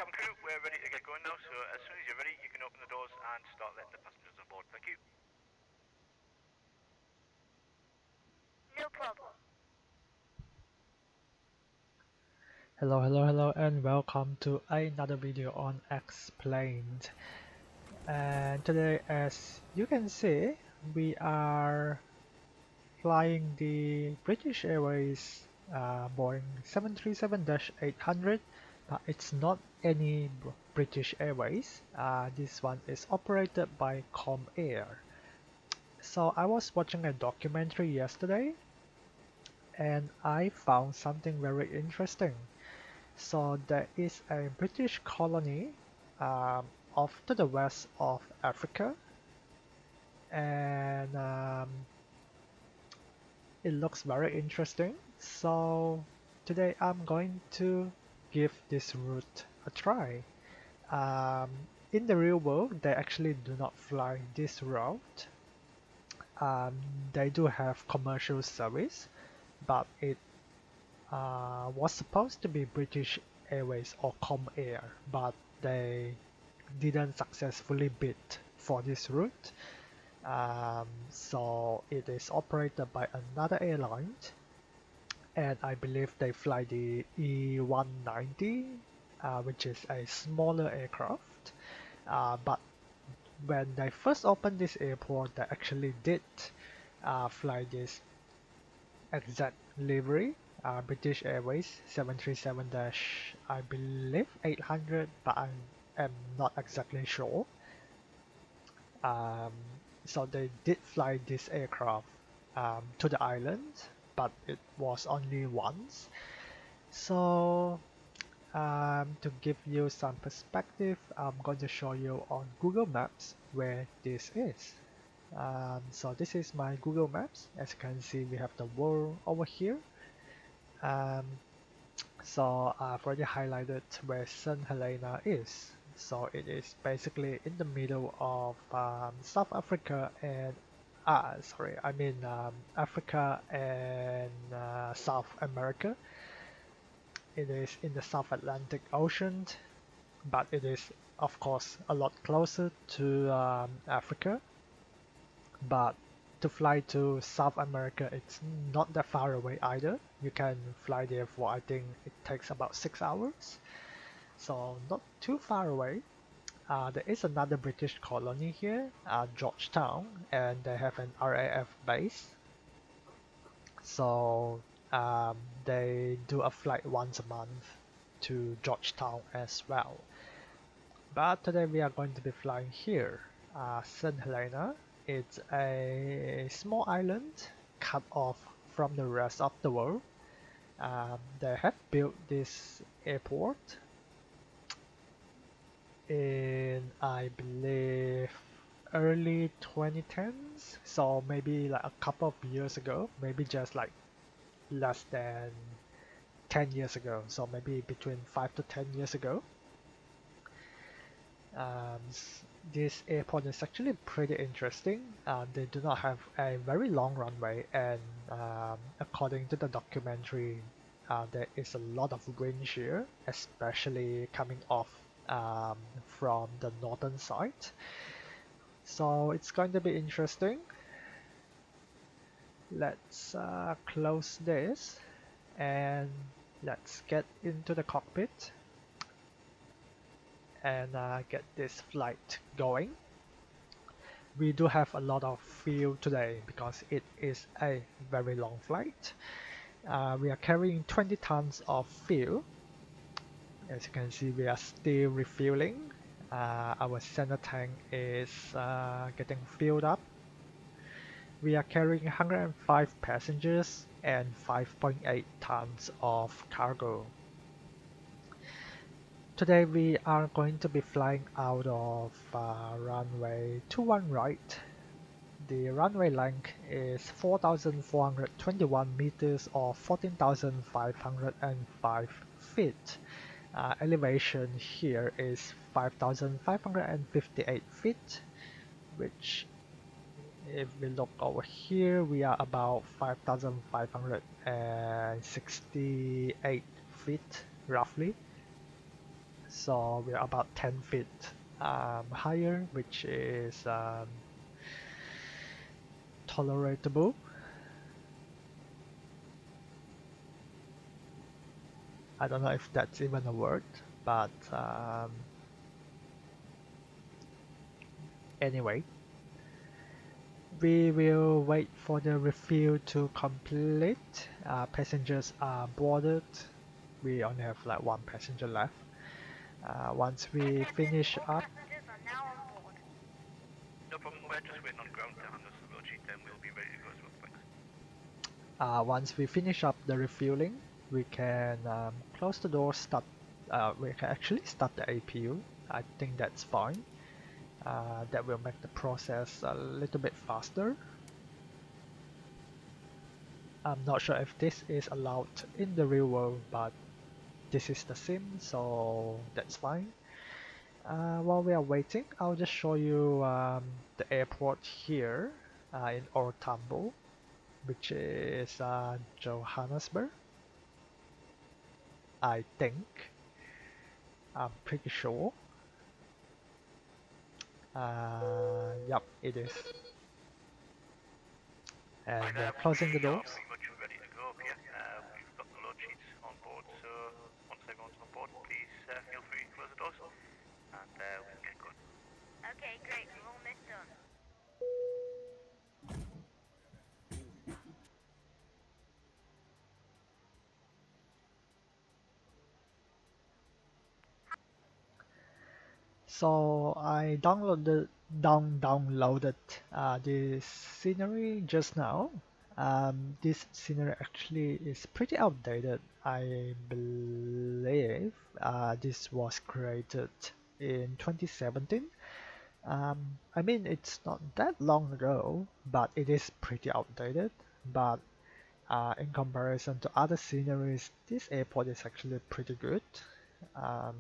cabin crew, we're ready to get going now, so as soon as you're ready, you can open the doors and start letting the passengers on board. Thank you. No problem. Hello, and welcome to another video on Explained. And today, as you can see, we are flying the British Airways Boeing 737-800, but it's not any British Airways. This one is operated by Comair. So I was watching a documentary yesterday, and I found something very interesting. So there is a British colony off to the west of Africa, and it looks very interesting. So today I'm going to give this route a try. Um, in the real world, they actually do not fly this route. Um, they do have commercial service, but it was supposed to be British Airways or Comair, but they didn't successfully bid for this route. So it is operated by another airline, and I believe they fly the E190, which is a smaller aircraft. But when they first opened this airport, they actually did fly this exact livery, British Airways 737 I believe 800, but I am not exactly sure. Um, so they did fly this aircraft to the island, but it was only once. So to give you some perspective, I'm going to show you on Google Maps where this is. So this is my Google Maps. As you can see, we have the world over here. Um, so I've already highlighted where St. Helena is. So it is basically in the middle of South Africa and Africa and South America. It is in the South Atlantic Ocean, but it is of course a lot closer to Africa. But to fly to South America, it's not that far away either. You can fly there for, I think it takes about 6 hours. So not too far away. There is another British colony here, Georgetown, and they have an RAF base. So they do a flight once a month to Georgetown as well. But today we are going to be flying here, St. Helena. It's a small island cut off from the rest of the world. They have built this airport in, I believe, early 2010s. So maybe like a couple of years ago, maybe just like less than 10 years ago. So maybe between 5 to 10 years ago. Um, this airport is actually pretty interesting. They do not have a very long runway, and according to the documentary, there is a lot of wind shear, especially coming off from the northern side. So it's going to be interesting. Let's close this and let's get into the cockpit and get this flight going. We do have a lot of fuel today because it is a very long flight. We are carrying 20 tons of fuel. As you can see, we are still refueling. Our center tank is getting filled up. We are carrying 105 passengers and 5.8 tons of cargo. Today we are going to be flying out of runway 21 right. The runway length is 4,421 meters or 14,505 feet. Elevation here is 5,558 feet, which if we look over here, we are about 5,568 feet roughly. so we are about 10 feet higher, which is tolerable. I don't know if that's even a word, but anyway, we will wait for the refuel to complete. Passengers are boarded. We only have like one passenger left. Once we finish All up, passengers are now on board. No problem, we're just waiting on ground to hand us the load sheet, then we'll be ready to go as well, thanks. once we finish up the refueling, we can close the door. Start. We can actually start the APU. I think that's fine. That will make the process a little bit faster. I'm not sure if this is allowed in the real world, but this is the sim, so that's fine. While we are waiting, I'll just show you the airport here in Ortambo, which is Johannesburg, I think. I'm pretty sure. Yep, it is. And we are closing the We are doors. pretty much ready to go up here. We've got the load sheets on board, so once everyone's on board, please feel free to close the doors, and we can get going. Okay, great. We're almost done. So I downloaded this scenery just now. This scenery actually is pretty outdated. I believe this was created in 2017. I mean, it's not that long ago, but it is pretty outdated. But in comparison to other sceneries, this airport is actually pretty good.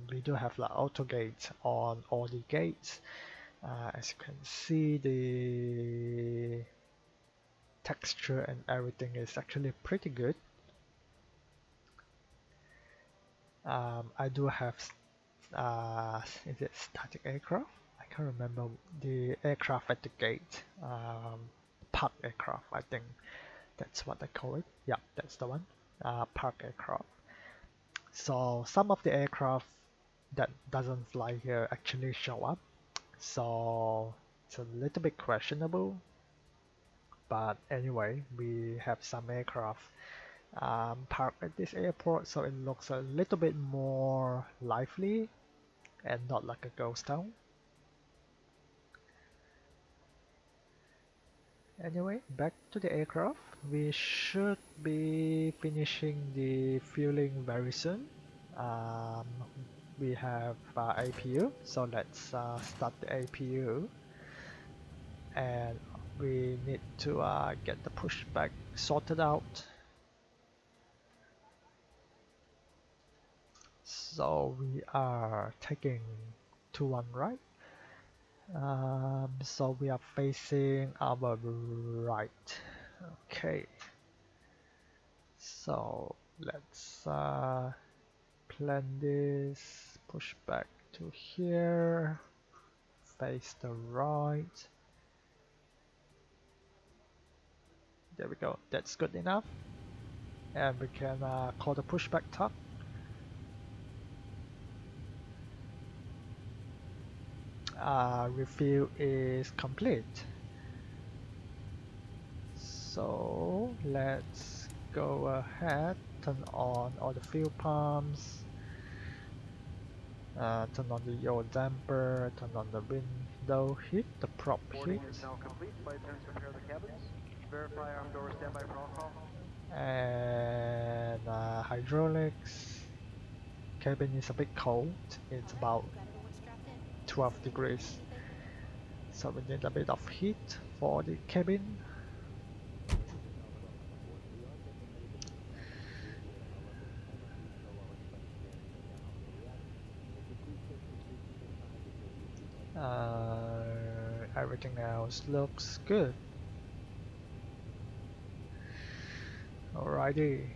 We do have like auto gates on all the gates. As you can see, the texture and everything is actually pretty good. I do have, is it static aircraft? I can't remember the aircraft at the gate. Park aircraft, I think that's what they call it. Yeah, that's the one. Park aircraft. So some of the aircraft that doesn't fly here actually show up. So it's a little bit questionable. But anyway, we have some aircraft parked at this airport, so it looks a little bit more lively and not like a ghost town. Anyway, back to the aircraft. We should be finishing the fueling very soon. Um, we have APU, so let's start the APU. And we need to get the pushback sorted out. So we are taking 2-1 right. So we are facing our right. Okay. So let's plan this. Push back to here. Face the right. There we go. That's good enough. And we can call the pushback tuck. Refuel is complete. So let's go ahead, turn on all the fuel pumps, turn on the yaw damper, turn on the window heat, the prop Boarding heat, is now complete. Flight attendants prepare the cabins. Verify arm door standby for all call. and hydraulics. Cabin is a bit cold. It's about 12 degrees. So we need a bit of heat for the cabin. Everything else looks good. Alrighty.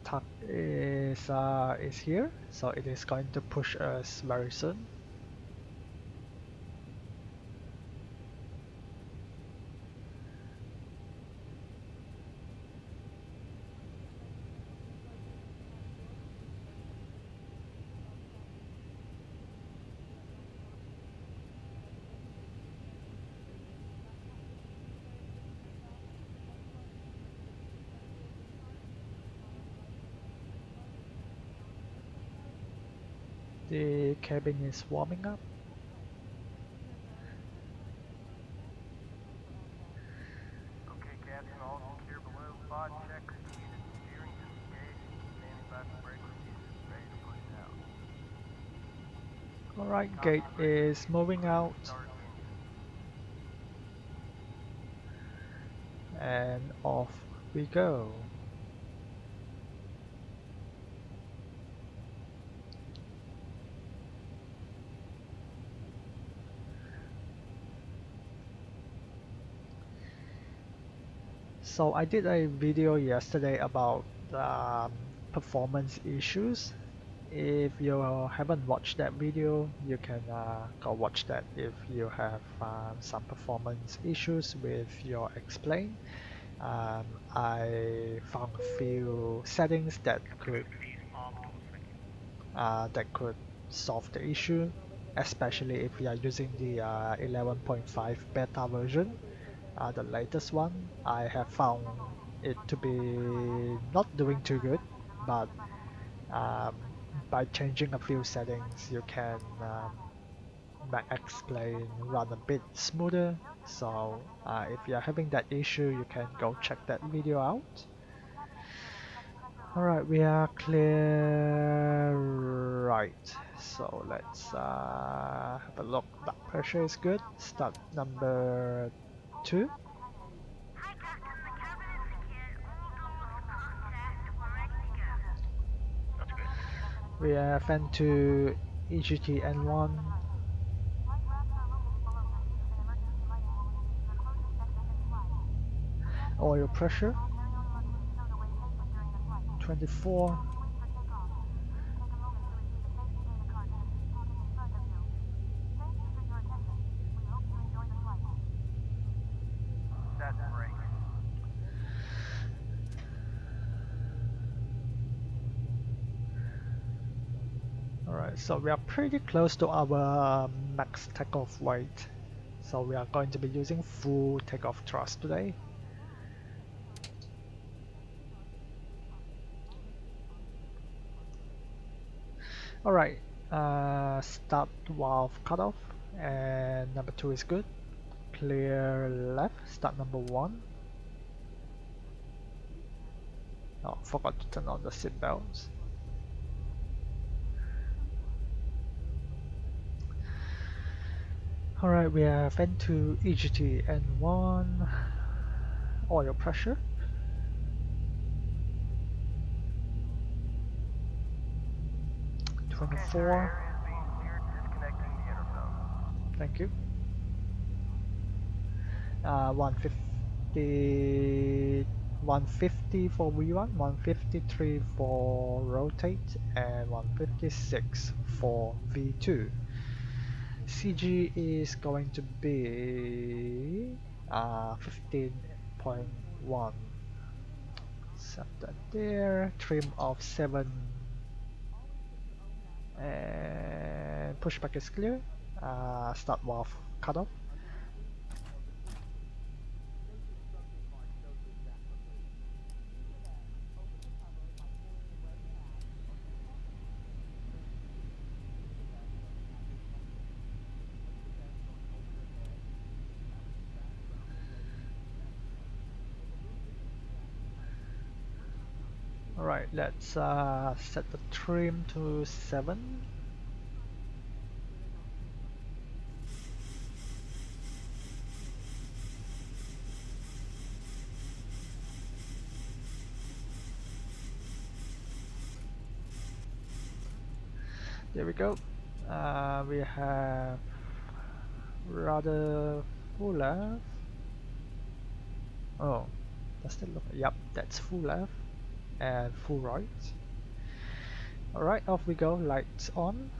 Tuck is is here, so it is going to push us very soon. The cabin is warming up. Okay, Captain, all secure below. Spot check, speed, steering disengaged, standing by for brake release, ready to push out. Alright, gate is moving out. Start engine. And off we go. So I did a video yesterday about performance issues. If you haven't watched that video, you can go watch that if you have some performance issues with your X-Plane. I found a few settings that Crew, please arm doors, thank you. solve the issue, especially if you are using the 11.5 beta version, the latest one. I have found it to be not doing too good, but um, by changing a few settings, you can make X-Plane run a bit smoother. So if you're having that issue, you can go check that video out. Alright, we are clear right. So let's have a look. Back pressure is good. Start number 2. Hi, Captain. The cabin is secured. All doors processed. We're ready to go. That's great, thank you. We have N2 EGT N1. Oil pressure 24. Set brake. Alright, so we are pretty close to our max takeoff weight. So we are going to be using full takeoff thrust today. Alright, start valve cutoff, and number 2 is good. Clear left, start number 1. Oh, forgot to turn on the seat belts. Alright, we have N2 EGT N1. Oil pressure 24. Area is being cleared, disconnecting the interphone. Thank you. 150, 150 for V1, 153 for rotate, and 156 for V2. CG is going to be 15.1. Set that there. Trim of 7. And pushback is clear. Start valve cutoff. Alright, let's set the trim to 7. There we go. We have rather full left. Oh, does that look? Yep, that's full left and full right. Alright, off we go, lights on.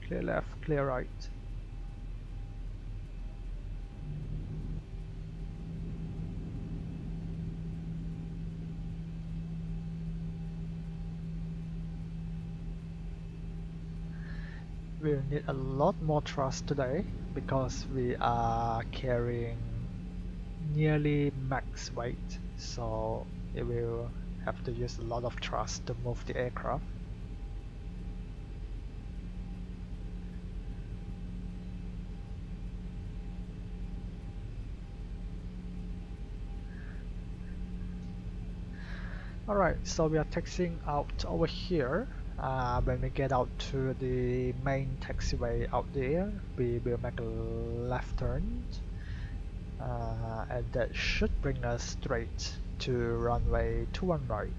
Clear left, clear right. We'll need a lot more thrust today because we are carrying nearly max weight, so it will have to use a lot of thrust to move the aircraft. Alright, so we are taxiing out over here. When we get out to the main taxiway out there, we will make a left turn. And that should bring us straight to runway 21 right.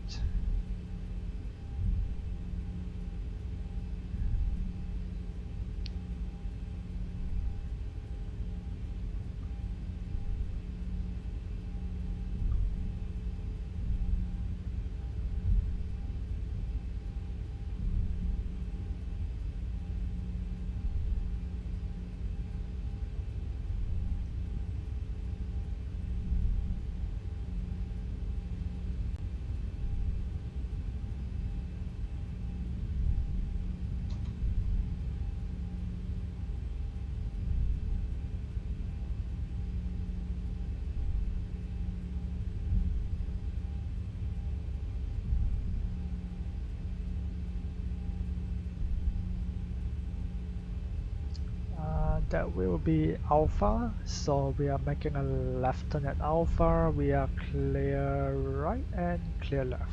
That will be Alpha, so we are making a left turn at Alpha. We are clear right and clear left.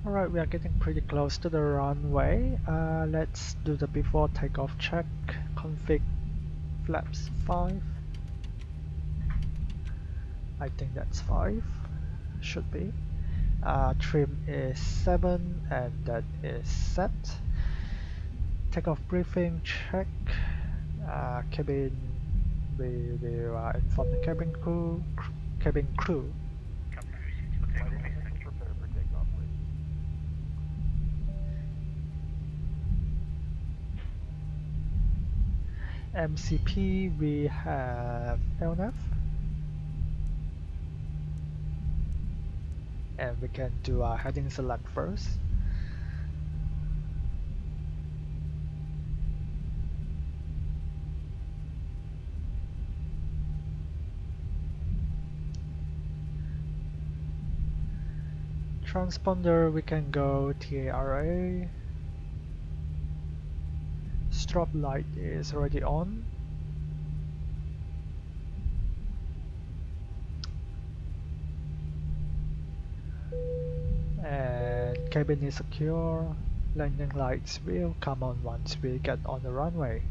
Alright, we are getting pretty close to the runway. Let's do the before takeoff check. Config flaps 5. I think that's 5. Should be. Trim is 7 and that is set. Takeoff briefing check. Cabin, we will inform the cabin crew. Cabin crew seats for takeoff, please. Thank you. Prepare for takeoff, please. MCP, we have LNAV. And we can do a heading select first. Transponder, we can go TARA. Strobe light is already on. cabin is secure. Landing lights will come on once we get on the runway.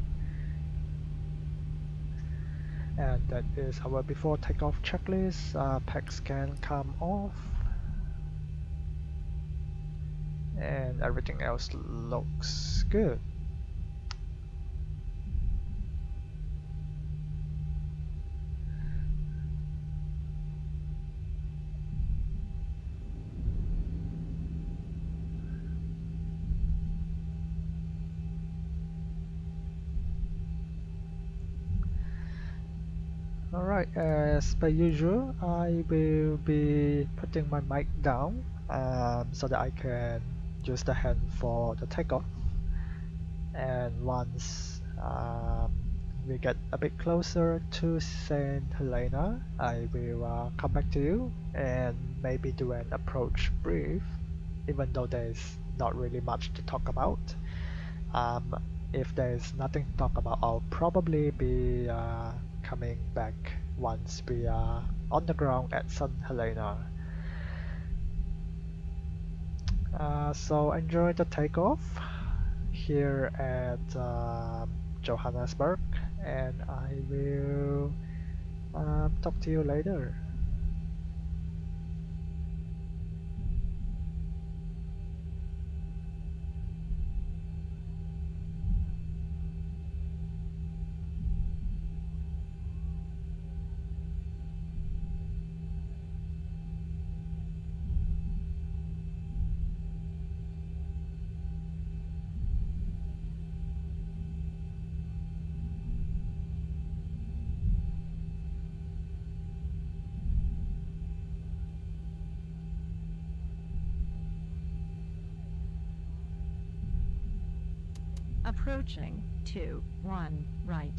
And that is our before takeoff checklist. Packs can come off. And everything else looks good. Alright, as per usual, I will be putting my mic down so that I can use the hand for the takeoff. And once we get a bit closer to St. Helena, I will come back to you and maybe do an approach brief, even though there's not really much to talk about. If there's nothing to talk about, I'll probably be coming back once we are on the ground at St. Helena. So enjoy the takeoff here at Johannesburg, and I will talk to you later. Approaching 2-1 right.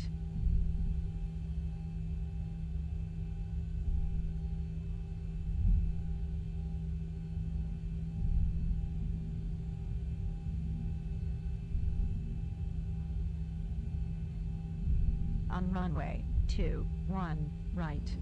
On runway 2-1 right.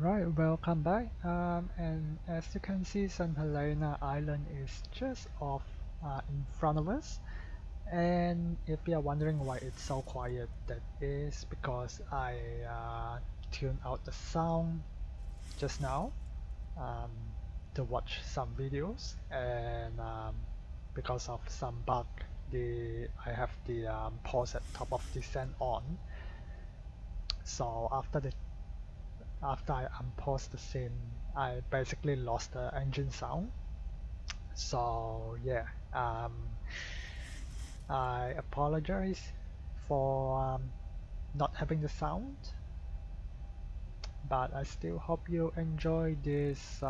Alright, welcome back. And as you can see, St. Helena Island is just off in front of us. And if you are wondering why it's so quiet, that is because I tuned out the sound just now um, to watch some videos, and because of some bug, I have the pause at top of descent on. So after I unpaused the scene, I basically lost the engine sound. So yeah, I apologize for not having the sound, but I still hope you enjoy this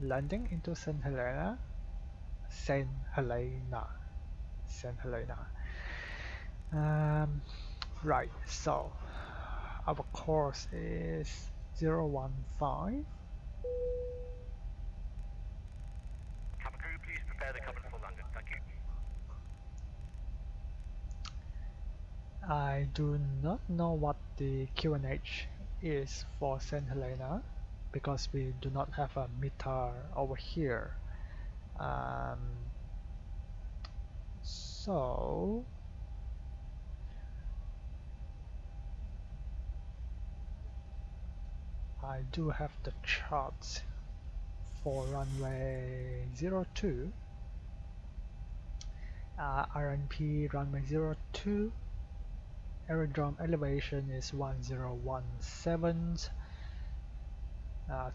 landing into St. Helena. St. Helena. St. Helena. Right, so our course is 015. Cabin crew, please prepare the cabin for landing. Thank you. I do not know what the QNH is for St. Helena because we do not have a meter over here. So I do have the charts for runway 02, RNP runway 02, aerodrome elevation is 1017,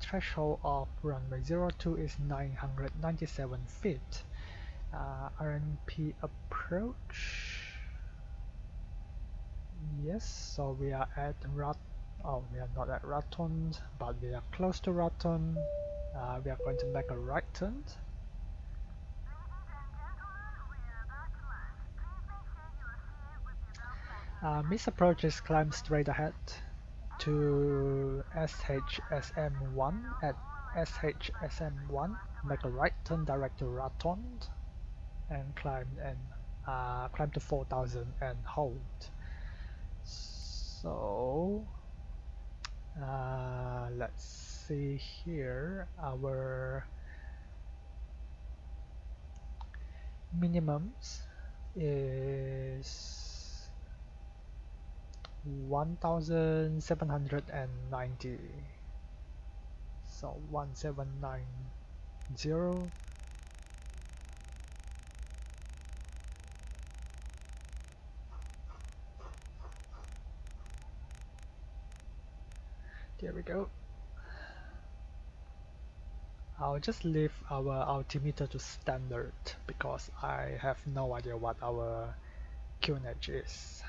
threshold of runway 02 is 997 feet, RNP approach, yes, so we are at we are not at Raton, but we are close to Raton. We are going to make a right turn. Miss approaches, climb straight ahead to SHSM1 at SHSM1. Make a right turn direct to Raton and climb to 4000 and hold. So let's see here. Our minimums is 1790, so 1790. There we go. I'll just leave our altimeter to standard because I have no idea what our QNH is.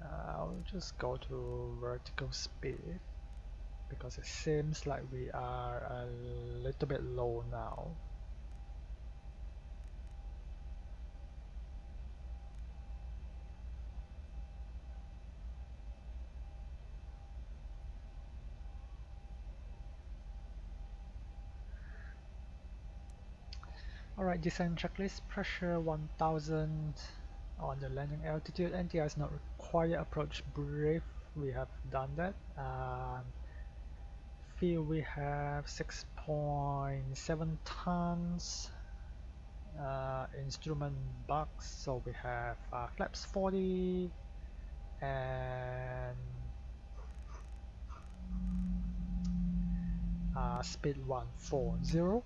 I'll just go to vertical speed because it seems like we are a little bit low now. Alright, descent checklist, pressure 1000 on the landing altitude, NTR is not required, approach brief, we have done that. Fuel we have 6.7 tons, instrument box, so we have flaps 40 and speed 140.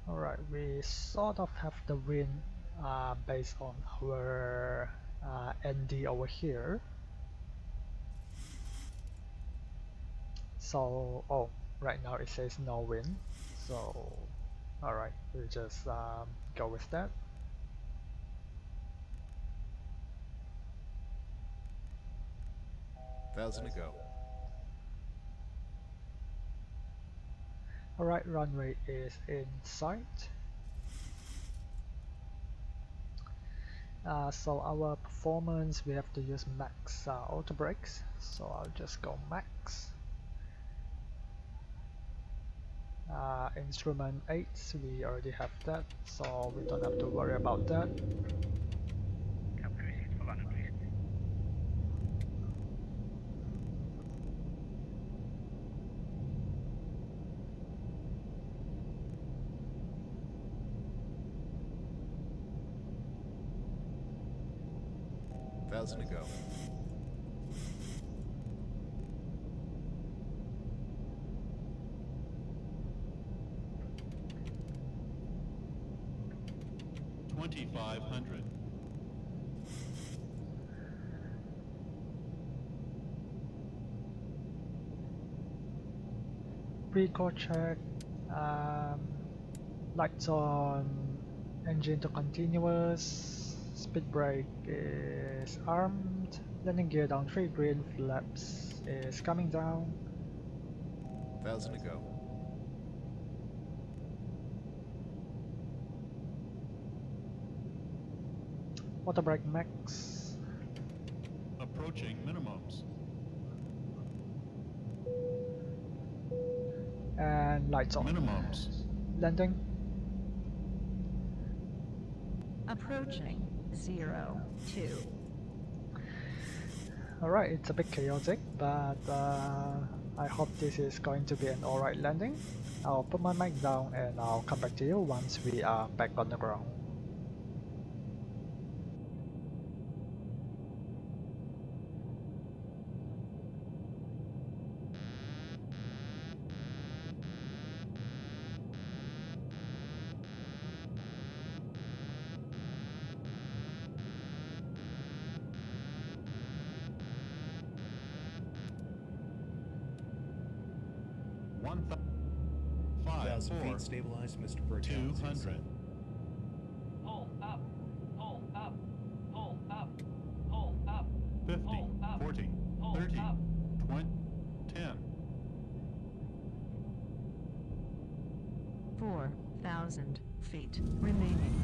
Alright, we sort of have the wind based on our ND over here. So, right now it says no wind. So, alright, we'll just go with that. Thousand to go. Alright, runway is in sight. So our performance, we have to use max auto brakes. So I'll just go max. Instrument 8, we already have that, so we don't have to worry about that. Cab crew seats for landing, please. Thousand to go. $2,500. Pre-core check, lights on, engine to continuous, speed brake is armed, landing gear down 3, green flaps is coming down. 1,000 to go. Auto brake max. Approaching minimums. And lights on. Minimums. Landing. Approaching 0, 2. Alright, it's a bit chaotic, but I hope this is going to be an alright landing. I'll put my mic down and I'll come back to you once we are back on the ground. One 1,000 4, feet stabilized, Mr. Bertown. 200. Pull up, pull up, pull up, pull up, 50, pull up, 40, pull 30, up. 20, 10. 4,000 feet remaining.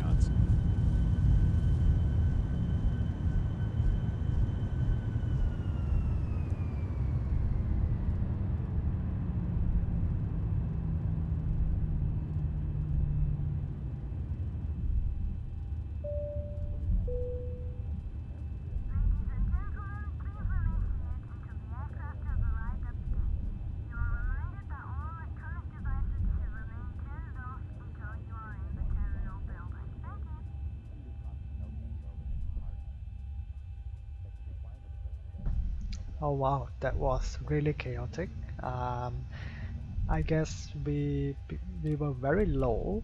knots. Oh wow, that was really chaotic. I guess we were very low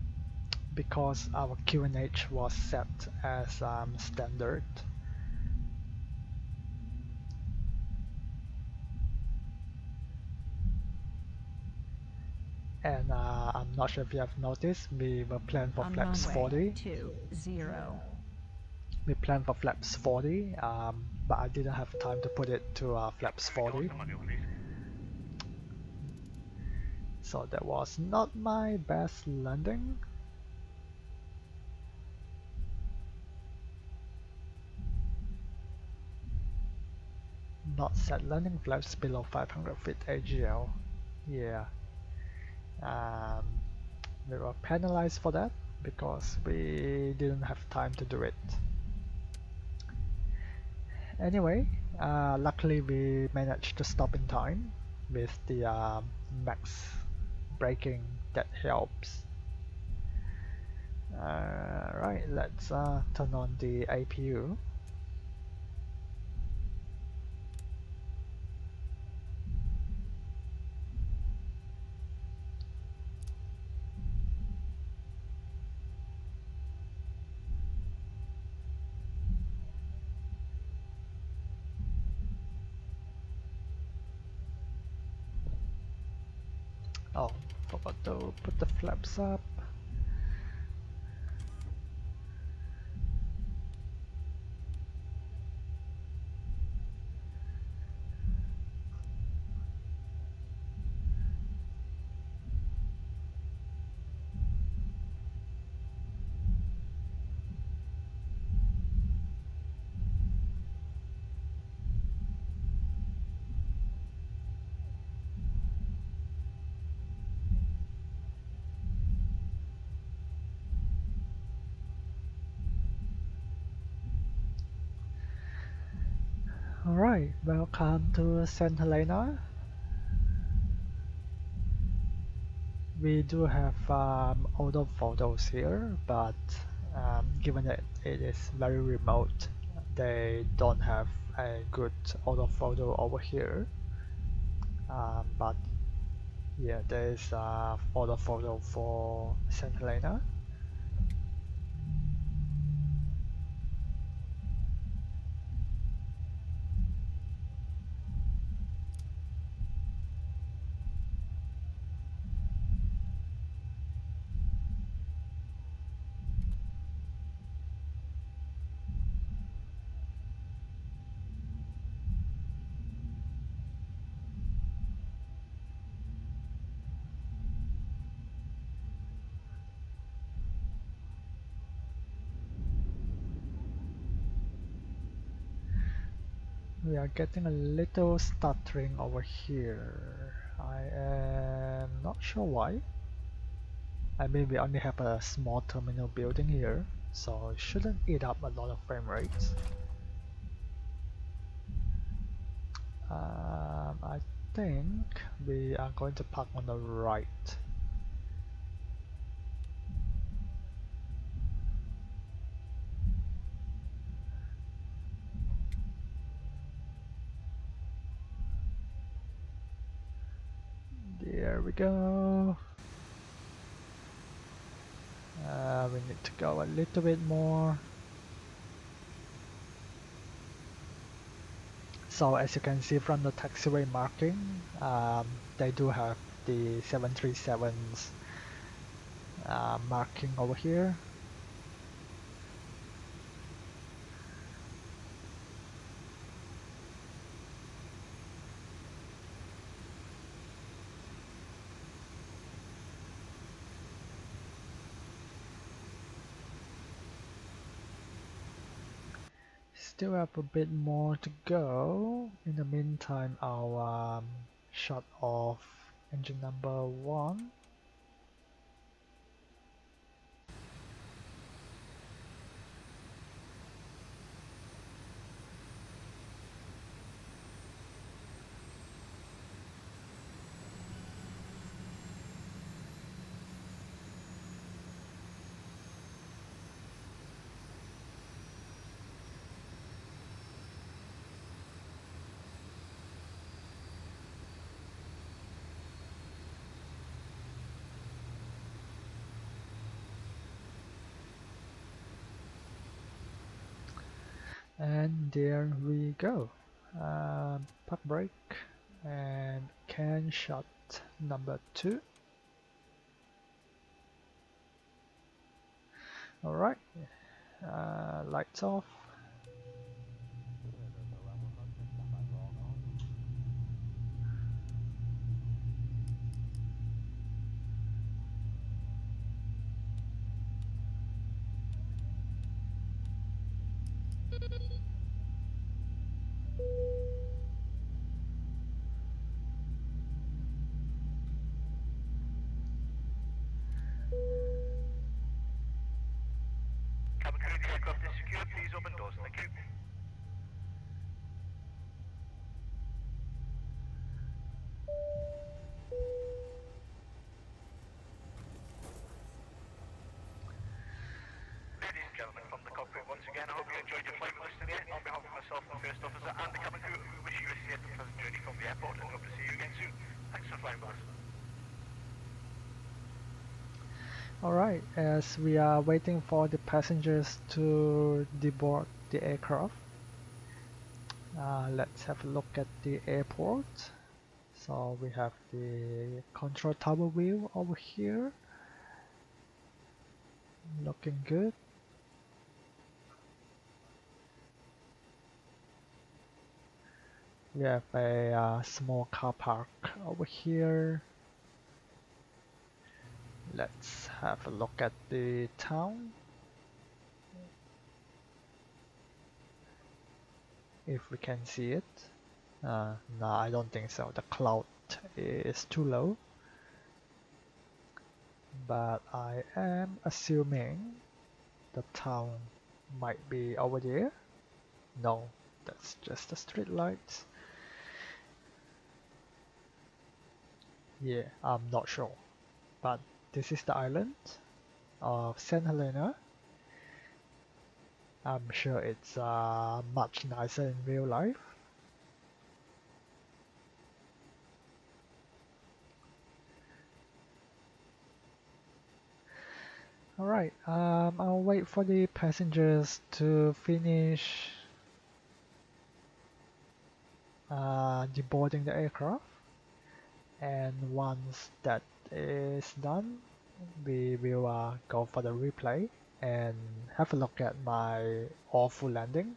because our QNH was set as standard. And I'm not sure if you have noticed, we were planned for On flaps runway 40. 20. We planned for flaps 40, but I didn't have time to put it to flaps 40. So that was not my best landing. Not set landing flaps below 500 feet AGL. Yeah. We were penalized for that because we didn't have time to do it. Anyway, luckily we managed to stop in time with the max braking. That helps. Right, let's turn on the APU. Oh, forgot to put the flaps up. Alright, welcome to St. Helena. We do have auto photos here, but given that it is very remote, they don't have a good auto photo over here. But yeah, there is a auto photo for St. Helena. We are getting a little stuttering over here. I am not sure why. I mean, we only have a small terminal building here, so it shouldn't eat up a lot of frame rates. I think we are going to park on the right. There we go. We need to go a little bit more. So as you can see from the taxiway marking, they do have the 737's marking over here. Still have a bit more to go. In the meantime, I'll shut off engine number 1. And there we go. Park brake and can shut number 2. Alright, lights off. Cabin crew, the aircraft is secure. Please open doors. Thank you. Ladies and gentlemen, from the cockpit once again, I hope you enjoyed your flight with us today. On behalf of myself, the first officer, and the cabin crew, we wish you a safe and pleasant journey from the airport and hope to see you again soon. Thanks for flying with us. Alright, as we are waiting for the passengers to deboard the aircraft, let's have a look at the airport. So we have the control tower view over here. Looking good. We have a small car park over here. Let's have a look at the town. If we can see it. No, I don't think so. The cloud is too low. But I am assuming the town might be over there. No, that's just the street lights. Yeah, I'm not sure, but this is the island of St. Helena. I'm sure it's much nicer in real life. Alright, I'll wait for the passengers to finish deboarding the aircraft, and once that is done, we will go for the replay and have a look at my awful landing.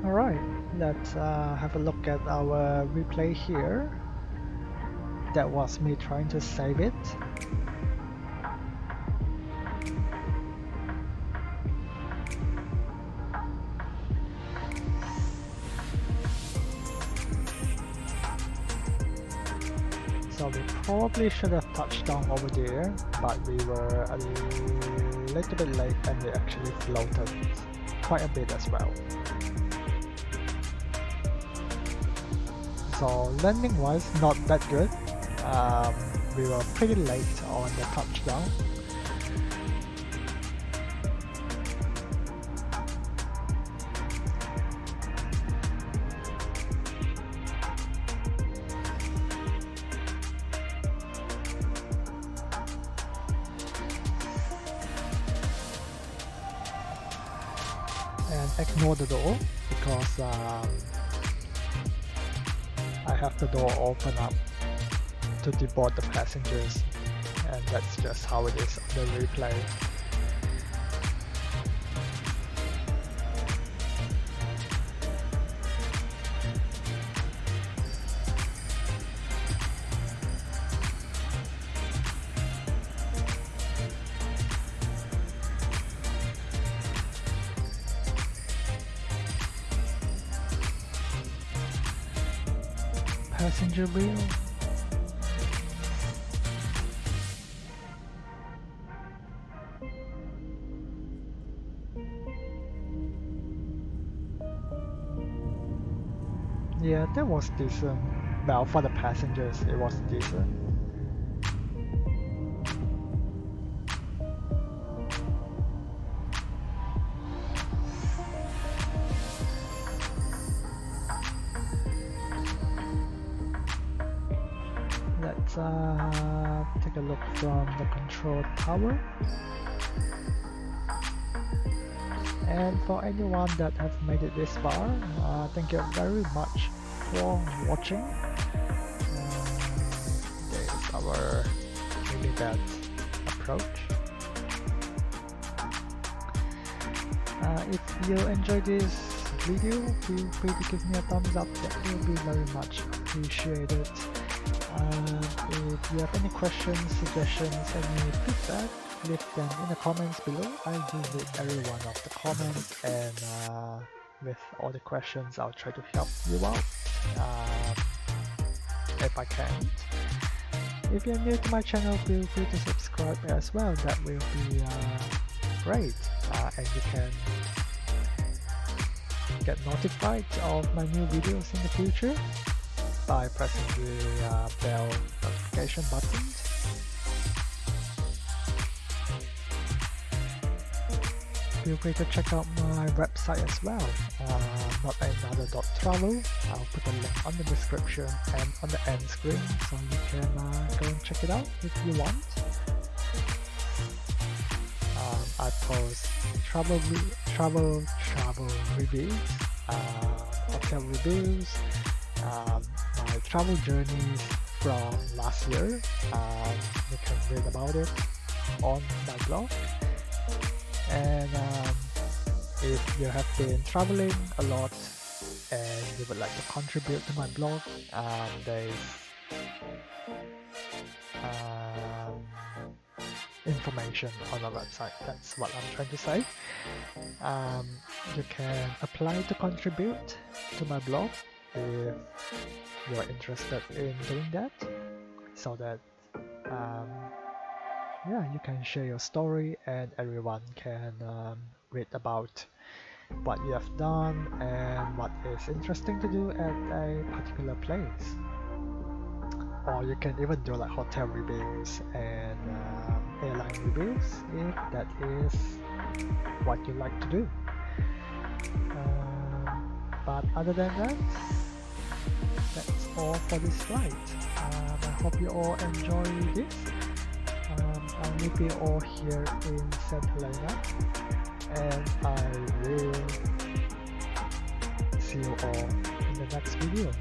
Alright, let's have a look at our replay here. That was me trying to save it. So we probably should have touched down over there, but we were a little bit late and we actually floated quite a bit as well. So landing wise, not that good. We were pretty late on the touchdown. And ignore the door because I have the door open up to deboard the passengers, and that's just how it is on the replay. Passenger wheel. Yeah, that was decent. Well, for the passengers, it was decent. Let's take a look from the control tower. And for anyone that have made it this far, thank you very much for watching. There is our really bad approach. If you enjoyed this video, feel free to give me a thumbs up. That will be very much appreciated. If you have any questions, suggestions, any feedback, leave them in the comments below. I do read every one of the comments, and with all the questions I'll try to help you out if I can't. If you're new to my channel, feel free to subscribe as well. That will be great, and you can get notified of my new videos in the future by pressing the bell notification button. Feel free to check out my website as well, notanother.travel. I'll put a link on the description and on the end screen, so you can go and check it out if you want. I post travel reviews, hotel reviews, my travel journeys from last year. You can read about it on my blog. And if you have been traveling a lot and you would like to contribute to my blog, there is information on my website. That's what I'm trying to say. You can apply to contribute to my blog if you're interested in doing that, so that yeah, you can share your story and everyone can read about what you have done and what is interesting to do at a particular place. Or you can even do like hotel reviews and airline reviews if that is what you like to do. But other than that, that's all for this flight. I hope you all enjoy this. I'll leave you all here in St. Helena, and I will see you all in the next video.